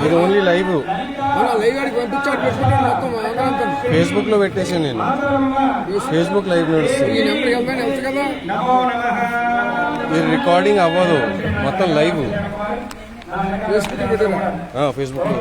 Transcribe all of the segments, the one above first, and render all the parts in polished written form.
ఇది only live. Live ఆడికి పంపించాడు, పెట్టుకుంటాడు మొత్తం. ఫేస్బుక్ లో పెట్టేసాను నేను. ఫేస్బుక్ లైవ్ నడుస్తుంది. ఈ నెంబర్కి వెళ్తాను కదా. ఇది రికార్డింగ్ అవ్వదు, మొత్తం లైవ్. ఫేస్బుక్ పెట్టాను. ఫేస్బుక్ లో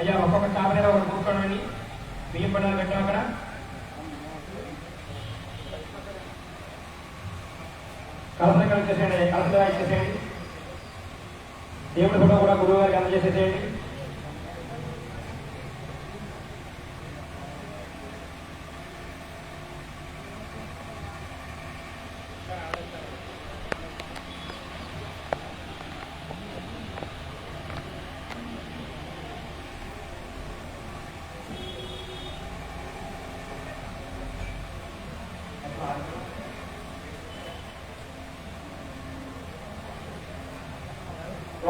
అయ్యా ఒక్కొక్క స్టాఫ్ దగ్గర ఒకటి కూర్చోండి. బియ్యం పడాలి పెట్టాం అక్కడ. కలస ఇచ్చేసేయండి, కలస ఇచ్చేసేయండి. దేవుడి ఫోటో కూడా గురువు గారికి అందజేసేసేయండి.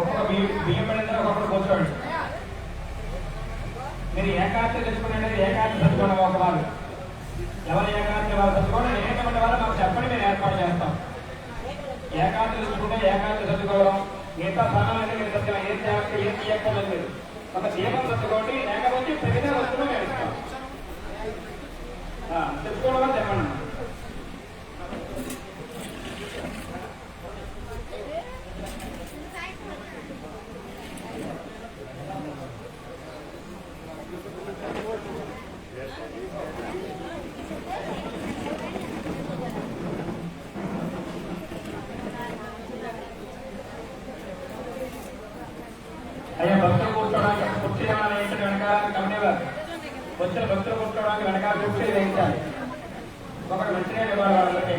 ఒక్కొక్క బియ్యం పడిన తర్వాత ఒక్కొక్కరు కూర్చోండి. మీరు ఏకాగ్రత తెచ్చుకునే ఏకాగ్రత తెచ్చుకోండి. ఒక వాళ్ళు ఎవరు ఏకాగ్రత వాళ్ళు తెచ్చుకోండి. అనేకమంది వాళ్ళు మాకు చెప్పండి, మేము ఏర్పాటు చేస్తాం. ఏకాగ్రత తెచ్చుకుంటే ఏకాగ్రత తెచ్చుకోవడం, మిగతా సమయాన్ని మీరు తెచ్చిన ఏం జాగ్రత్త ఏం తీయక్కర్లేదు. మీరు ఒక దీపం తెచ్చుకోండి, లేకపోతే ప్రతిదీ వస్తువులు మేము ఇస్తాం. తెచ్చుకోవడం అని చెప్పండి. అయ్యా భక్తులు కూర్చోడానికి కుర్చీ ఏమైనా వేయించండి. వెనకాల కమిటీ వారు వచ్చిన భక్తులు కూర్చోడానికి వెనకాల కుర్చీ వేయించాలి. ఒకటి మంచిగా ఇవ్వాలి వాళ్ళకి.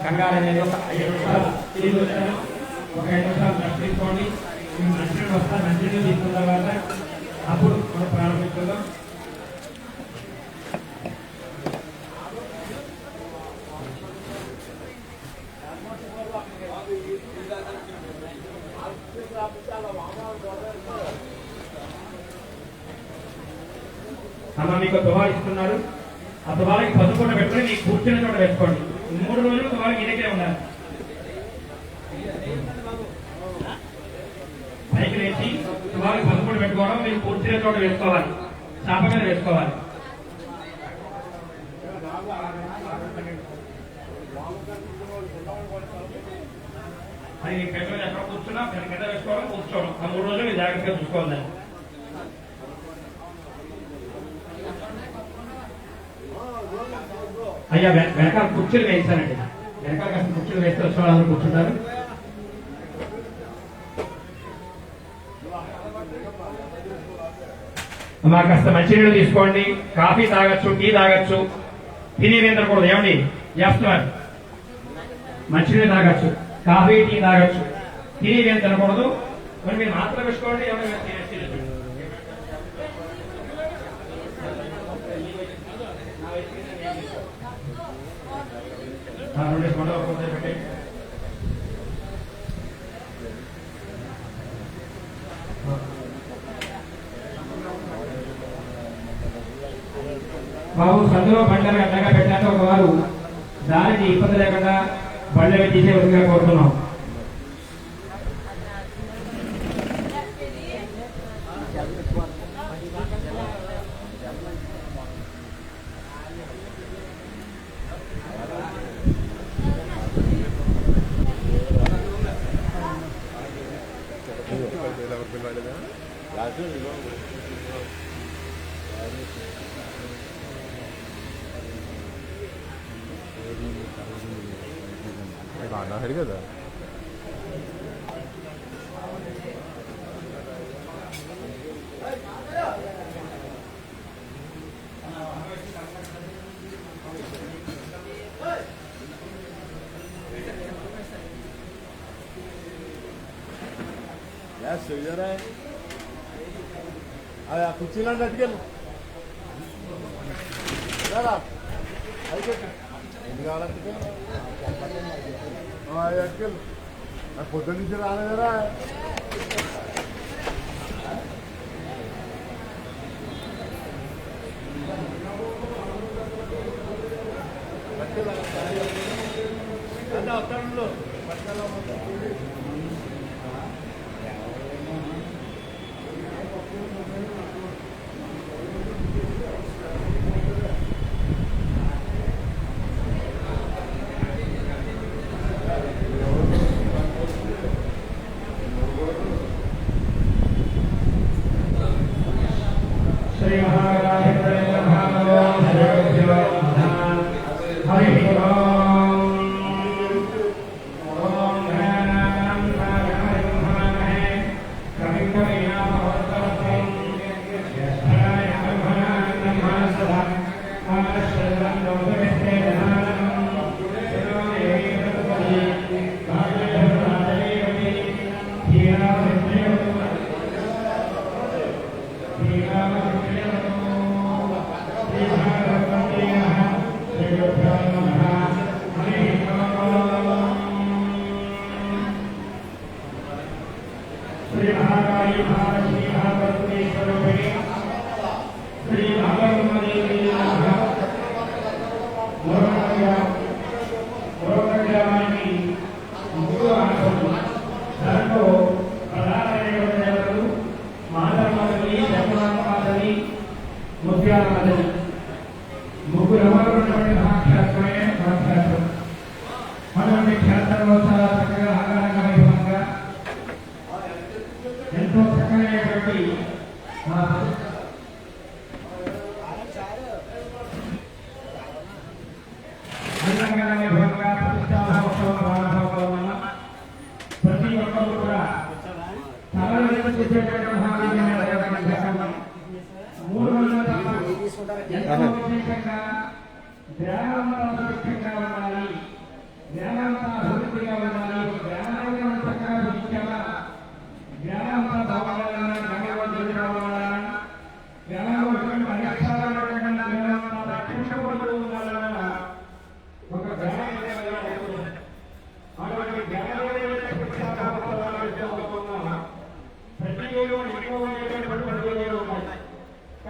కంగారు అనేది ఒక 5 నిమిషాలు తీసుకొచ్చాను. ఒక 5 నిమిషాలు రెస్ట్ తీసుకోండి. మంచినీళ్ళు వస్తారు. మంచినీళ్ళు తీసుకున్న తర్వాత అప్పుడు మనం ప్రారంభించుకుందాం. అమ్మ మీకు తువాలు ఇస్తున్నారు. ఆ తువాలకి పసుపున్న పెట్టుకుని మీకు కూర్చున్న చోట వేసుకోండి. 3 రోజులు తువాలకి ఇదే ఉండాలి. పైకి లేచి తువాలకి పసుపున్న పెట్టుకోవడం, మీరు కూర్చున్న చోట వేసుకోవాలి, చాప మీద వేసుకోవాలి. అది మీ పెద్దలు ఎక్కడ కూర్చున్నా కింద వేసుకోవడం, కూర్చోవడం, ఆ 3 రోజులు మీరు జాగ్రత్తగా చూసుకోవాలి. అయ్యా వెనకాల కుర్చీలు వేస్తానండి. వెనకాల కాస్త కుర్చీలు వేస్తే వచ్చిన వాళ్ళందరూ కూర్చుంటారు. మా కాస్త మంచినీళ్ళు తీసుకోండి. కాఫీ తాగొచ్చు, టీ తాగొచ్చు, తిని తినకూడదు. ఏమండి చేస్తున్నారు? మంచినీళ్ళు తాగొచ్చు, కాఫీ టీ తాగొచ్చు, తిని తినకూడదు. మరి మీరు మాత్రం వేసుకోండి. ఏమైనా బాబు సందులో బండ్లను అడ్డంగా పెట్టాక ఒకవారు దానికి ఇబ్బంది లేకుండా బండ్లవి తీసే విధంగా కోరుతున్నాం. गाना है కదా यार सही जा रहा है. अरे कुछ ना लटकेल यार అయితే ఇది కావాలంటే అక్కల్ పొద్దు నుంచి రాలేదరా. అంటే వస్తాడు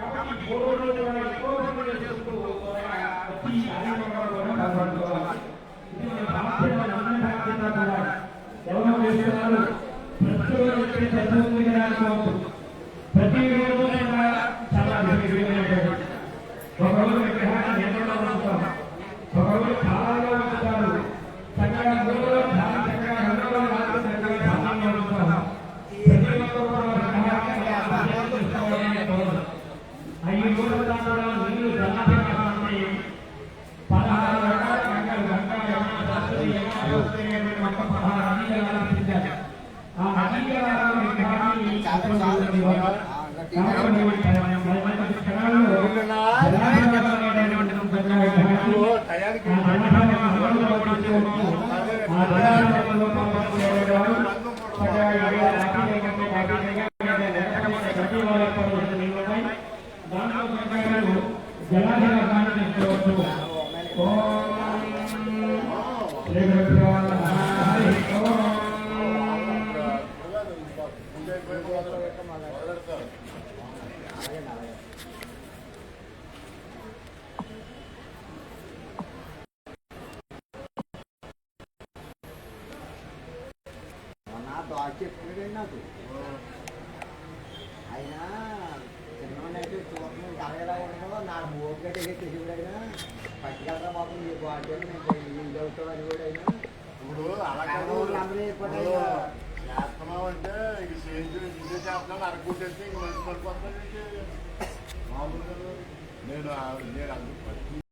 కాబట్టి 3 రోజులు ఒకరోజు విగ్రహాన్ని నీళ్ళలో ఉంచుతాం, ఒకరోజు చాలా ఉంచుతారు. చక్కగా మూడో ధ్యానం చక్కగా రెండో నాలుగు చక్కగా ధ్యానంలో ఉంచుతాం. ప్రతి ఒక్కరు కూడా విగ్రహాన్ని అలా తీసుకోవాలని కోరుతాం. 5 రోజుల దాంట్లో నీళ్లు జలాశయాన్ని 16 రకాల గంగలు, గంగా, యమున, సరస్వతి, యమున, మొత్తం 16 నదీ జలాలు తీశారు. ఆ నదీ జలాల విగ్రహాన్ని చెప్పాడు నాకు అయినా చిన్నవాడినైతే చూడడం కరగలా ఉండదు. నాకు ఓపిక తెలియడైనా పట్టుకెళ్తా మాత్రం మీకు అంటే నేను చదువుతామని కూడా అయినా ఇప్పుడు అలా చేస్తున్నావు అంటే ఇక సేంద్రీయ ఇదే చేస్తున్నాను అనుకుంటే ఇంక మంచి పడిపోతాను. మామూలుగా నేను అందుకు